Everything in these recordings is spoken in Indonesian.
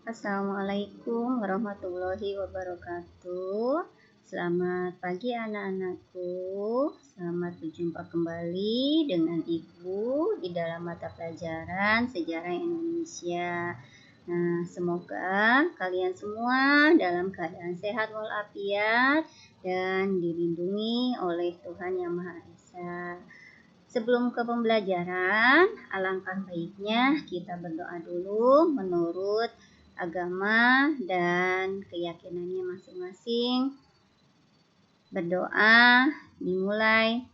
Assalamualaikum warahmatullahi wabarakatuh. Selamat pagi anak-anakku. Selamat berjumpa kembali dengan Ibu di dalam mata pelajaran Sejarah Indonesia. Nah, semoga kalian semua dalam keadaan sehat walafiat dan dilindungi oleh Tuhan Yang Maha Esa. Sebelum ke pembelajaran, alangkah baiknya kita berdoa dulu menurut agama dan keyakinannya masing-masing. Berdoa dimulai,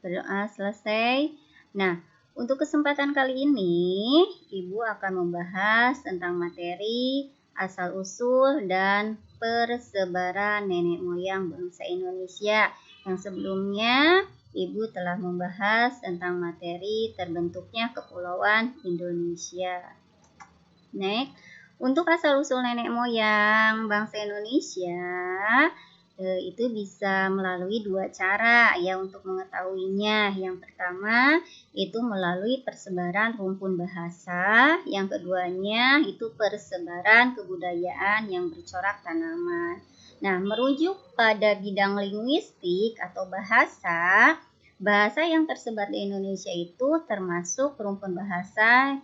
berdoa selesai. Nah, untuk kesempatan kali ini, Ibu akan membahas tentang materi asal-usul dan persebaran nenek moyang bangsa Indonesia. Yang sebelumnya, Ibu telah membahas tentang materi terbentuknya Kepulauan Indonesia. Next, untuk asal-usul nenek moyang bangsa Indonesia, itu bisa melalui dua cara ya untuk mengetahuinya. Yang pertama itu melalui persebaran rumpun bahasa, yang keduanya itu persebaran kebudayaan yang bercorak tanaman. Nah, merujuk pada bidang linguistik atau bahasa, bahasa yang tersebar di Indonesia itu termasuk rumpun bahasa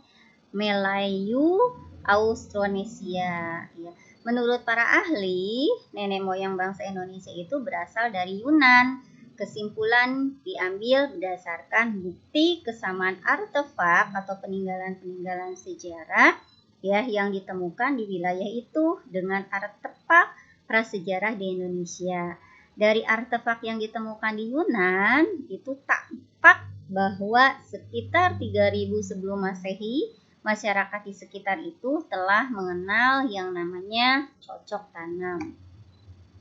Melayu Austronesia ya. Menurut para ahli, nenek moyang bangsa Indonesia itu berasal dari Yunan. Kesimpulan diambil berdasarkan bukti kesamaan artefak atau peninggalan-peninggalan sejarah ya yang ditemukan di wilayah itu dengan artefak prasejarah di Indonesia. Dari artefak yang ditemukan di Yunan itu tampak bahwa sekitar 3000 sebelum Masehi masyarakat di sekitar itu telah mengenal yang namanya cocok tanam.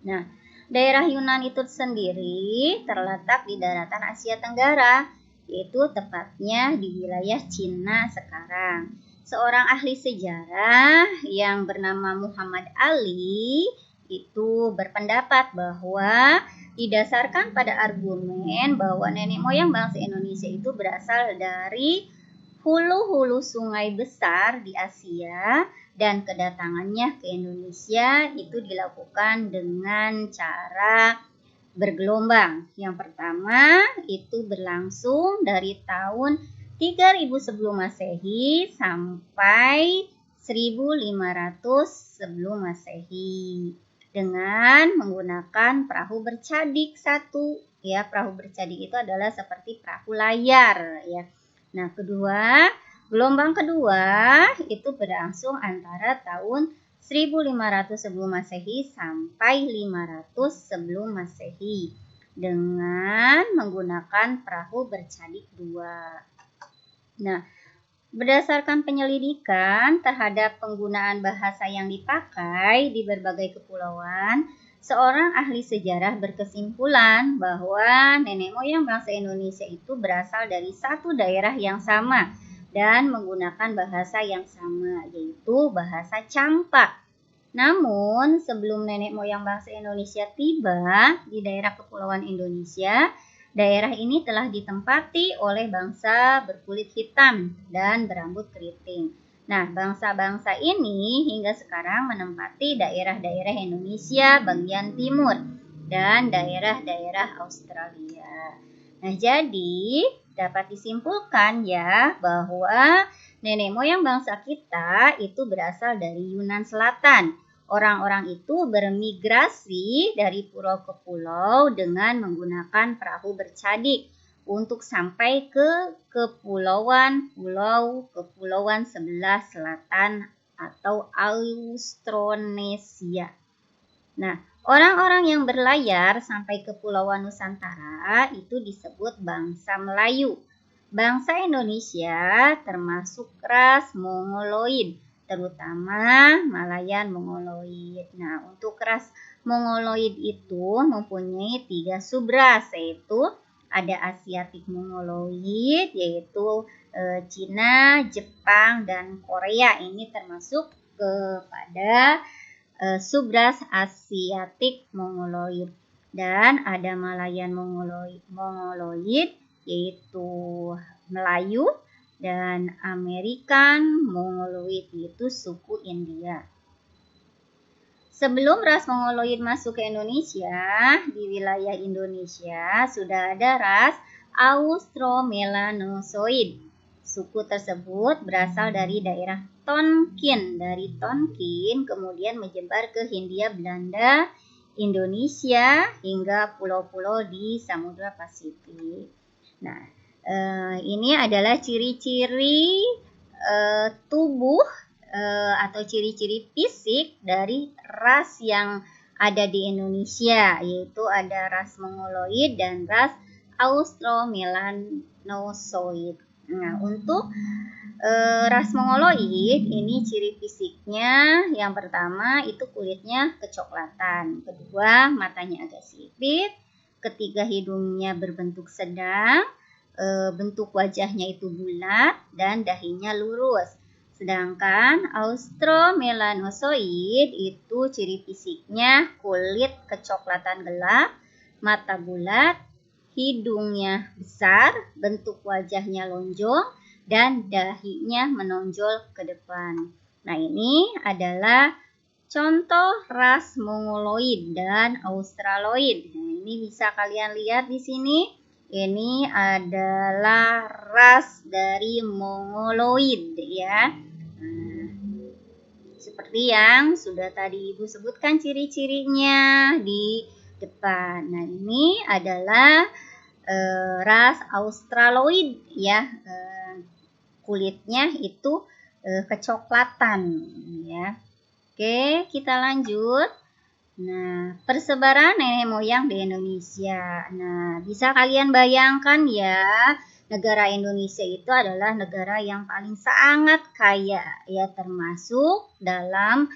Nah, daerah Yunan itu sendiri terletak di daratan Asia Tenggara, yaitu tepatnya di wilayah Cina sekarang. Seorang ahli sejarah yang bernama Muhammad Ali itu berpendapat bahwa didasarkan pada argumen bahwa nenek moyang bangsa Indonesia itu berasal dari hulu-hulu sungai besar di Asia dan kedatangannya ke Indonesia itu dilakukan dengan cara bergelombang. Yang pertama itu berlangsung dari tahun 3000 sebelum Masehi sampai 1500 sebelum Masehi dengan menggunakan perahu bercadik satu ya. Perahu bercadik itu adalah seperti perahu layar ya. Nah, gelombang kedua itu berlangsung antara tahun 1500 sebelum Masehi sampai 500 sebelum Masehi dengan menggunakan perahu bercadik dua. Nah, berdasarkan penyelidikan terhadap penggunaan bahasa yang dipakai di berbagai kepulauan, seorang ahli sejarah berkesimpulan bahwa nenek moyang bangsa Indonesia itu berasal dari satu daerah yang sama dan menggunakan bahasa yang sama, yaitu bahasa Campak. Namun, sebelum nenek moyang bangsa Indonesia tiba di daerah kepulauan Indonesia, daerah ini telah ditempati oleh bangsa berkulit hitam dan berambut keriting. Nah, bangsa-bangsa ini hingga sekarang menempati daerah-daerah Indonesia bagian timur dan daerah-daerah Australia. Nah, jadi dapat disimpulkan ya bahwa nenek moyang bangsa kita itu berasal dari Yunan Selatan. Orang-orang itu bermigrasi dari pulau ke pulau dengan menggunakan perahu bercadik untuk sampai ke kepulauan sebelah selatan atau Austronesia. Nah, orang-orang yang berlayar sampai ke Pulau Nusantara itu disebut bangsa Melayu. Bangsa Indonesia termasuk ras Mongoloid, terutama Malayan Mongoloid. Nah, untuk ras Mongoloid itu mempunyai 3 subras, yaitu ada Asiatic Mongoloid, yaitu Cina, Jepang, dan Korea. Ini termasuk kepada subras Asiatic Mongoloid. Dan ada Malayan Mongoloid, yaitu Melayu dan American Mongoloid, yaitu suku India. Sebelum ras Mongoloid masuk ke Indonesia, di wilayah Indonesia sudah ada ras Austromelanozoid. Suku tersebut berasal dari daerah Tonkin. Dari Tonkin kemudian menyebar ke Hindia Belanda, Indonesia, hingga pulau-pulau di Samudra Pasifik. Nah, ini adalah ciri-ciri tubuh atau ciri-ciri fisik dari ras yang ada di Indonesia, yaitu ada ras Mongoloid dan ras Austromelanozoid. Nah, untuk ras Mongoloid ini ciri fisiknya yang pertama itu kulitnya kecoklatan, kedua matanya agak sipit, ketiga hidungnya berbentuk sedang, bentuk wajahnya itu bulat dan dahinya lurus. Sedangkan Austromelanozoid itu ciri fisiknya kulit kecoklatan gelap, mata bulat, hidungnya besar, bentuk wajahnya lonjong, dan dahinya menonjol ke depan. Nah, ini adalah contoh ras Mongoloid dan Australoid. Nah, ini bisa kalian lihat di sini. Ini adalah ras dari Mongoloid ya. Seperti yang sudah tadi Ibu sebutkan ciri-cirinya di depan. Nah, ini adalah ras Australoid ya. Kulitnya itu kecoklatan ya. Oke, kita lanjut. Nah, persebaran nenek moyang di Indonesia. Nah, bisa kalian bayangkan ya, negara Indonesia itu adalah negara yang paling sangat kaya ya, termasuk dalam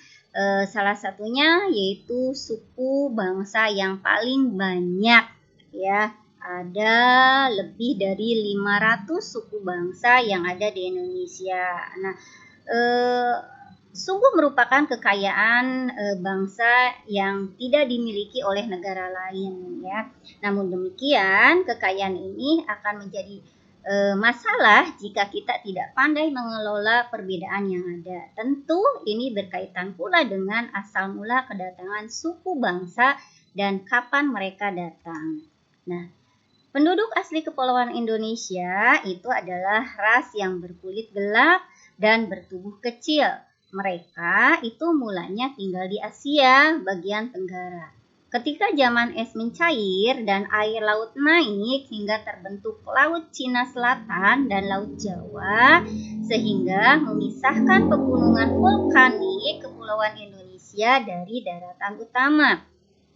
salah satunya yaitu suku bangsa yang paling banyak ya. Ada lebih dari 500 suku bangsa yang ada di Indonesia. Nah, sungguh merupakan kekayaan bangsa yang tidak dimiliki oleh negara lain ya. Namun demikian, kekayaan ini akan menjadi masalah jika kita tidak pandai mengelola perbedaan yang ada. Tentu ini berkaitan pula dengan asal mula kedatangan suku bangsa dan kapan mereka datang. Nah, penduduk asli Kepulauan Indonesia itu adalah ras yang berkulit gelap dan bertubuh kecil. Mereka itu mulanya tinggal di Asia bagian Tenggara. Ketika zaman es mencair dan air laut naik hingga terbentuk Laut Cina Selatan dan Laut Jawa, sehingga memisahkan pegunungan vulkanik Kepulauan Indonesia dari daratan utama.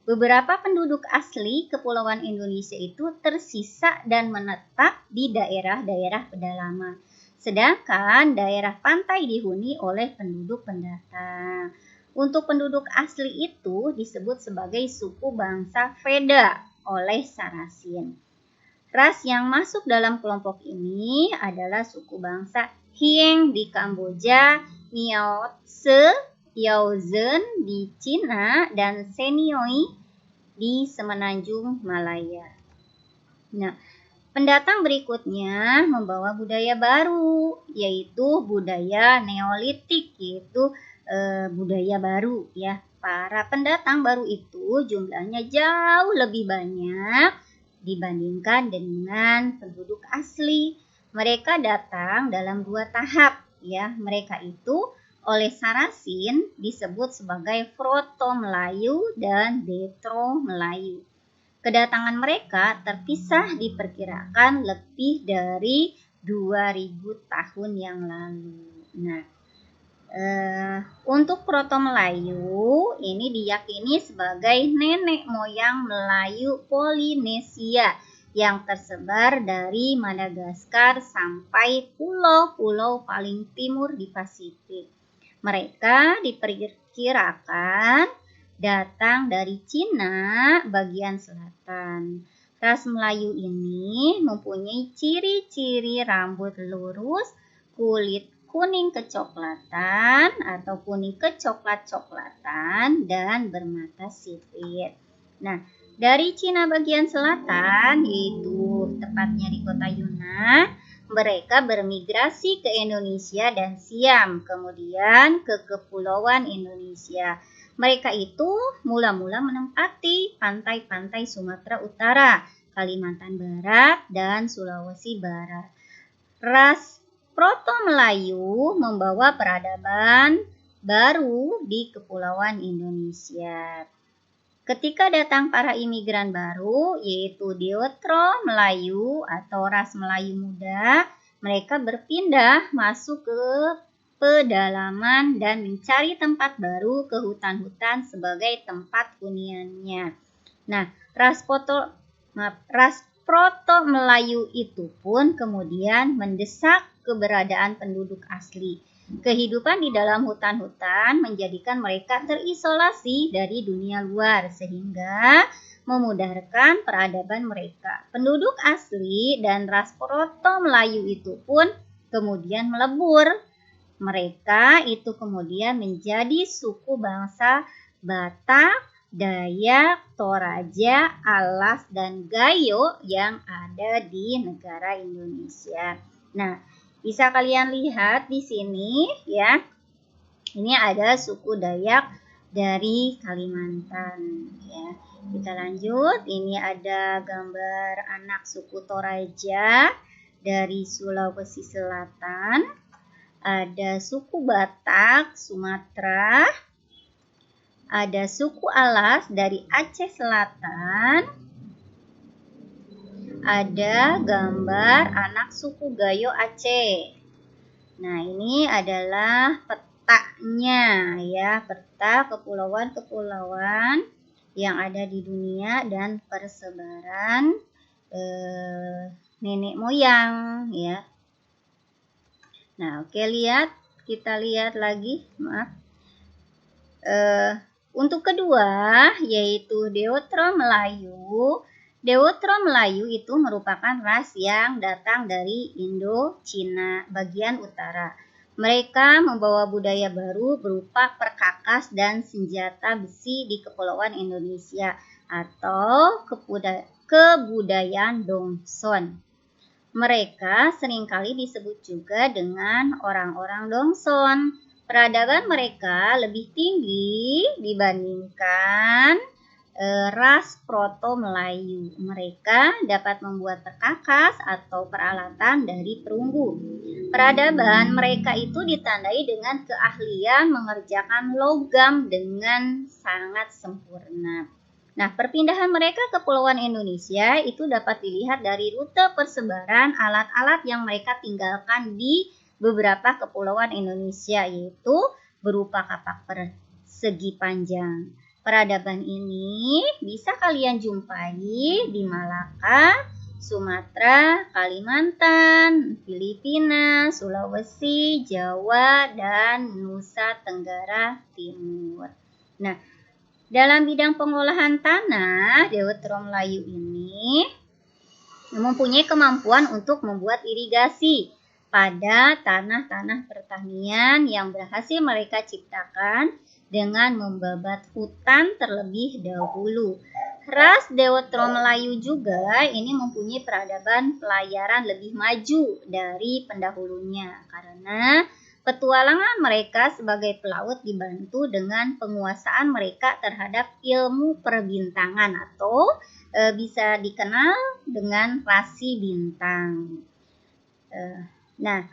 Beberapa penduduk asli Kepulauan Indonesia itu tersisa dan menetap di daerah-daerah pedalaman. Sedangkan daerah pantai dihuni oleh penduduk pendatang. Untuk penduduk asli itu disebut sebagai suku bangsa Veda oleh Sarasin. Ras yang masuk dalam kelompok ini adalah suku bangsa Hyeng di Kamboja, Niaotse, Yaozhen di Cina, dan Senioi di Semenanjung Malaya. Nah, pendatang berikutnya membawa budaya baru, yaitu budaya Neolitik, yaitu budaya baru ya. Para pendatang baru itu jumlahnya jauh lebih banyak dibandingkan dengan penduduk asli. Mereka datang dalam 2 tahap ya. Mereka itu oleh Sarasin disebut sebagai Proto Melayu dan Detro Melayu. Kedatangan mereka terpisah diperkirakan lebih dari 2000 tahun yang lalu. Nah, untuk Proto Melayu ini diyakini sebagai nenek moyang Melayu Polinesia yang tersebar dari Madagaskar sampai pulau-pulau paling timur di Pasifik. Mereka diperkirakan datang dari Cina bagian selatan. Ras Melayu ini mempunyai ciri-ciri rambut lurus, kulit kuning kecoklatan atau kuning kecoklat-coklatan dan bermata sipit. Nah, dari Cina bagian selatan, yaitu tepatnya di kota Yunnan, mereka bermigrasi ke Indonesia dan Siam, kemudian ke Kepulauan Indonesia. Mereka itu mula-mula menempati pantai-pantai Sumatera Utara, Kalimantan Barat, dan Sulawesi Barat. Ras Proto-Melayu membawa peradaban baru di Kepulauan Indonesia. Ketika datang para imigran baru, yaitu Deutero Melayu atau ras Melayu muda, mereka berpindah masuk ke pedalaman dan mencari tempat baru ke hutan-hutan sebagai tempat huniannya. Nah, ras Proto-Melayu itu pun kemudian mendesak keberadaan penduduk asli. Kehidupan di dalam hutan-hutan menjadikan mereka terisolasi dari dunia luar sehingga memudahkan peradaban mereka. Penduduk asli dan ras Proto-Melayu itu pun kemudian melebur. Mereka itu kemudian menjadi suku bangsa Batak, Dayak, Toraja, Alas, dan Gayo yang ada di negara Indonesia. Nah, bisa kalian lihat di sini ya. Ini ada suku Dayak dari Kalimantan ya. Kita lanjut. Ini ada gambar anak suku Toraja dari Sulawesi Selatan. Ada suku Batak Sumatera. Ada suku Alas dari Aceh Selatan. Ada gambar anak suku Gayo Aceh. Nah, ini adalah petanya ya, peta kepulauan-kepulauan yang ada di dunia dan persebaran nenek moyang ya. Nah, oke, kita lihat lagi, maaf. Untuk kedua, yaitu Deutero Melayu. Deutero Melayu itu merupakan ras yang datang dari Indo-Cina bagian utara. Mereka membawa budaya baru berupa perkakas dan senjata besi di Kepulauan Indonesia atau kebudayaan Dongson. Mereka seringkali disebut juga dengan orang-orang Dongson. Peradaban mereka lebih tinggi dibandingkan ras Proto-Melayu. Mereka dapat membuat perkakas atau peralatan dari perunggu. Peradaban mereka itu ditandai dengan keahlian mengerjakan logam dengan sangat sempurna. Nah, perpindahan mereka ke Kepulauan Indonesia itu dapat dilihat dari rute persebaran alat-alat yang mereka tinggalkan di beberapa kepulauan Indonesia, yaitu berupa kapak persegi panjang. Peradaban ini bisa kalian jumpai di Malaka, Sumatera, Kalimantan, Filipina, Sulawesi, Jawa, dan Nusa Tenggara Timur. Nah, dalam bidang pengolahan tanah, Deutero Melayu ini mempunyai kemampuan untuk membuat irigasi pada tanah-tanah pertanian yang berhasil mereka ciptakan dengan membabat hutan terlebih dahulu. Ras Deutero Melayu juga ini mempunyai peradaban pelayaran lebih maju dari pendahulunya karena petualangan mereka sebagai pelaut dibantu dengan penguasaan mereka terhadap ilmu perbintangan atau bisa dikenal dengan rasi bintang. Nah,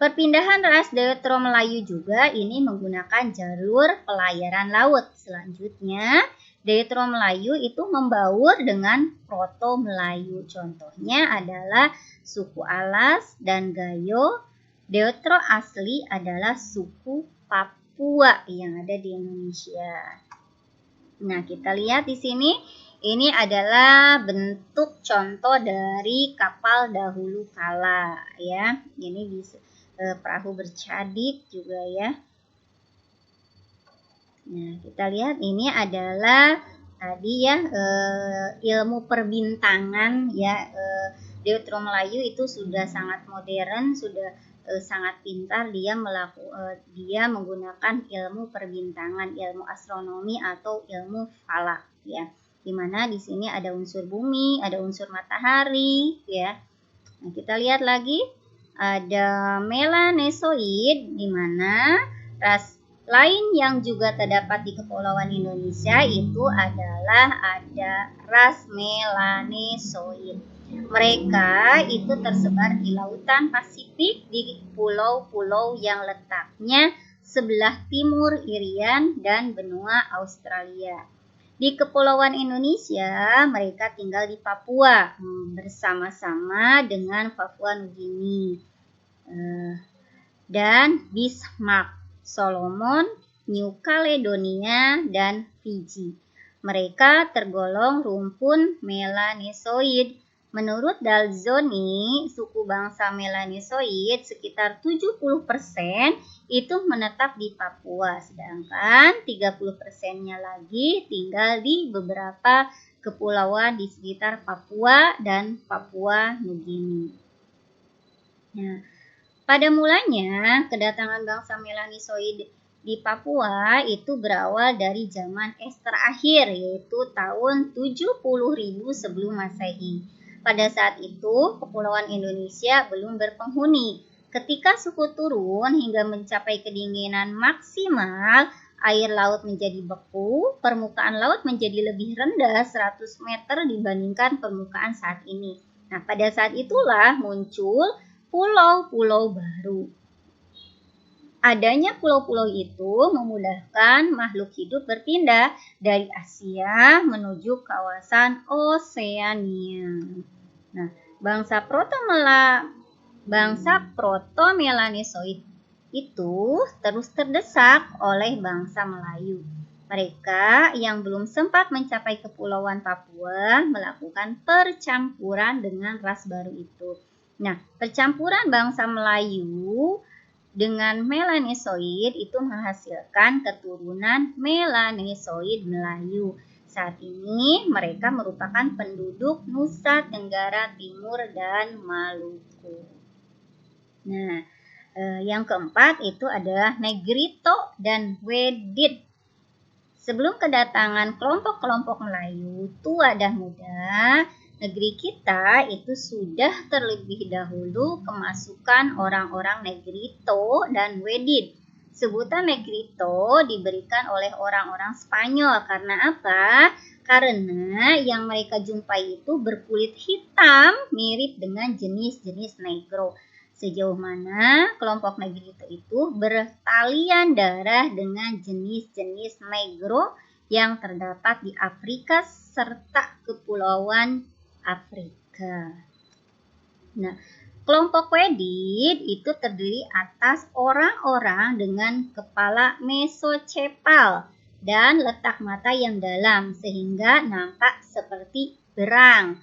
perpindahan ras Deutero Melayu juga ini menggunakan jalur pelayaran laut. Selanjutnya, Deutero Melayu itu membaur dengan Proto Melayu. Contohnya adalah suku Alas dan Gayo. Deutero asli adalah suku Papua yang ada di Indonesia. Nah, kita lihat di sini. Ini adalah bentuk contoh dari kapal dahulu kala ya. Ini bisa perahu bercadik juga ya. Nah, kita lihat ini adalah tadi ya ilmu perbintangan ya. Deutero Melayu itu sudah sangat modern, sudah sangat pintar. Dia menggunakan ilmu perbintangan, ilmu astronomi atau ilmu falak ya. Di mana di sini ada unsur bumi, ada unsur matahari ya. Nah, kita lihat lagi. ada Melanesoid, di mana ras lain yang juga terdapat di Kepulauan Indonesia itu adalah ada ras Melanesoid. Mereka itu tersebar di lautan Pasifik di pulau-pulau yang letaknya sebelah timur Irian dan benua Australia. Di Kepulauan Indonesia, mereka tinggal di Papua bersama-sama dengan Papua Nugini dan Bismarck, Solomon, New Caledonia, dan Fiji. Mereka tergolong rumpun Melanesoid. Menurut Dalzoni, suku bangsa Melanesoid sekitar 70% itu menetap di Papua, sedangkan 30%-nya lagi tinggal di beberapa kepulauan di sekitar Papua dan Papua Nugini. Nah, pada mulanya kedatangan bangsa Melanesoid di Papua itu berawal dari zaman es terakhir, yaitu tahun 70.000 sebelum Masehi. Pada saat itu, Kepulauan Indonesia belum berpenghuni. Ketika suhu turun hingga mencapai kedinginan maksimal, air laut menjadi beku, permukaan laut menjadi lebih rendah 100 meter dibandingkan permukaan saat ini. Nah, pada saat itulah muncul pulau-pulau baru. Adanya pulau-pulau itu memudahkan makhluk hidup berpindah dari Asia menuju kawasan Oseania. Nah, bangsa Proto-Melanesoid itu terus terdesak oleh bangsa Melayu. Mereka yang belum sempat mencapai Kepulauan Papua melakukan percampuran dengan ras baru itu. Nah, percampuran bangsa Melayu dengan Melanesoid itu menghasilkan keturunan Melanesoid Melayu. Saat ini mereka merupakan penduduk Nusa Tenggara Timur dan Maluku. Nah, yang keempat itu adalah Negrito dan Wedid. Sebelum kedatangan kelompok-kelompok Melayu tua dan muda, negeri kita itu sudah terlebih dahulu kemasukan orang-orang Negrito dan Wedid. Sebutan Negrito diberikan oleh orang-orang Spanyol karena apa? Karena yang mereka jumpai itu berkulit hitam mirip dengan jenis-jenis Negro. Sejauh mana kelompok Negrito itu bertalian darah dengan jenis-jenis Negro yang terdapat di Afrika serta Kepulauan Afrika. Nah, kelompok Wedid itu terdiri atas orang-orang dengan kepala mesocepal dan letak mata yang dalam sehingga nampak seperti berang.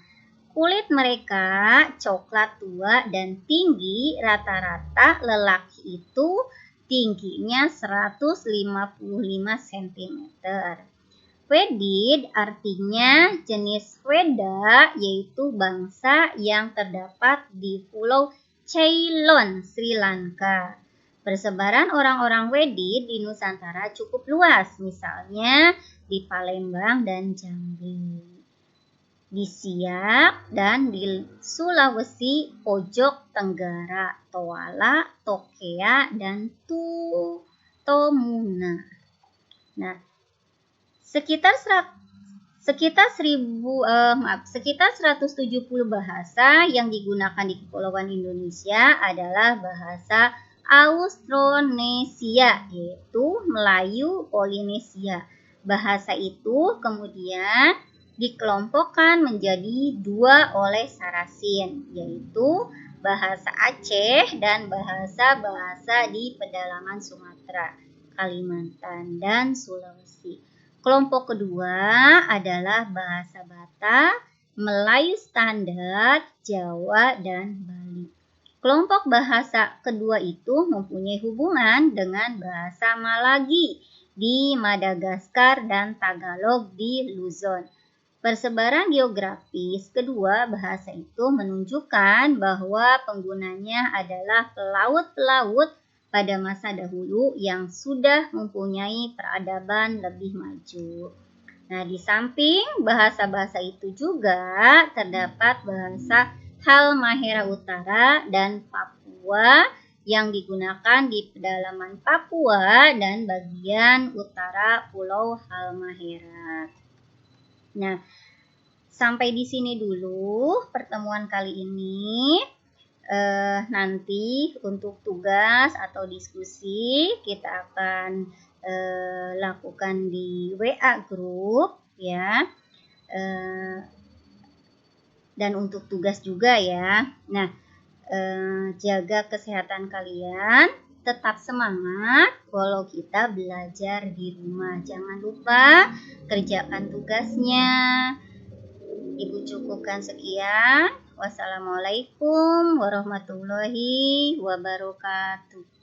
Kulit mereka coklat tua dan tinggi, rata-rata lelaki itu tingginya 155 cm. Wedid artinya jenis Weda, yaitu bangsa yang terdapat di Pulau Ceylon, Sri Lanka. Persebaran orang-orang Wedid di Nusantara cukup luas, misalnya di Palembang dan Jambi, di Siak dan di Sulawesi Pojok Tenggara, Toala, Tokea, dan Tomuna. Nah, sekitar 170 bahasa yang digunakan di Kepulauan Indonesia adalah bahasa Austronesia, yaitu Melayu Polinesia. Bahasa itu kemudian dikelompokkan menjadi dua oleh Sarasin, yaitu bahasa Aceh dan bahasa-bahasa di pedalaman Sumatera, Kalimantan, dan Sulawesi. Kelompok kedua adalah bahasa Batak, Melayu Standar, Jawa, dan Bali. Kelompok bahasa kedua itu mempunyai hubungan dengan bahasa Malagi di Madagaskar dan Tagalog di Luzon. Persebaran geografis kedua bahasa itu menunjukkan bahwa penggunanya adalah pelaut-pelaut pada masa dahulu yang sudah mempunyai peradaban lebih maju. Nah, di samping bahasa-bahasa itu juga terdapat bahasa Halmahera Utara dan Papua. Papua yang digunakan di pedalaman Papua dan bagian utara Pulau Halmahera. Nah, sampai di sini dulu pertemuan kali ini. Nanti untuk tugas atau diskusi kita akan lakukan di WA grup ya. Dan untuk tugas juga ya. Nah, jaga kesehatan kalian, tetap semangat walau kita belajar di rumah. Jangan lupa kerjakan tugasnya. Ibu cukupkan sekian. Wassalamualaikum warahmatullahi wabarakatuh.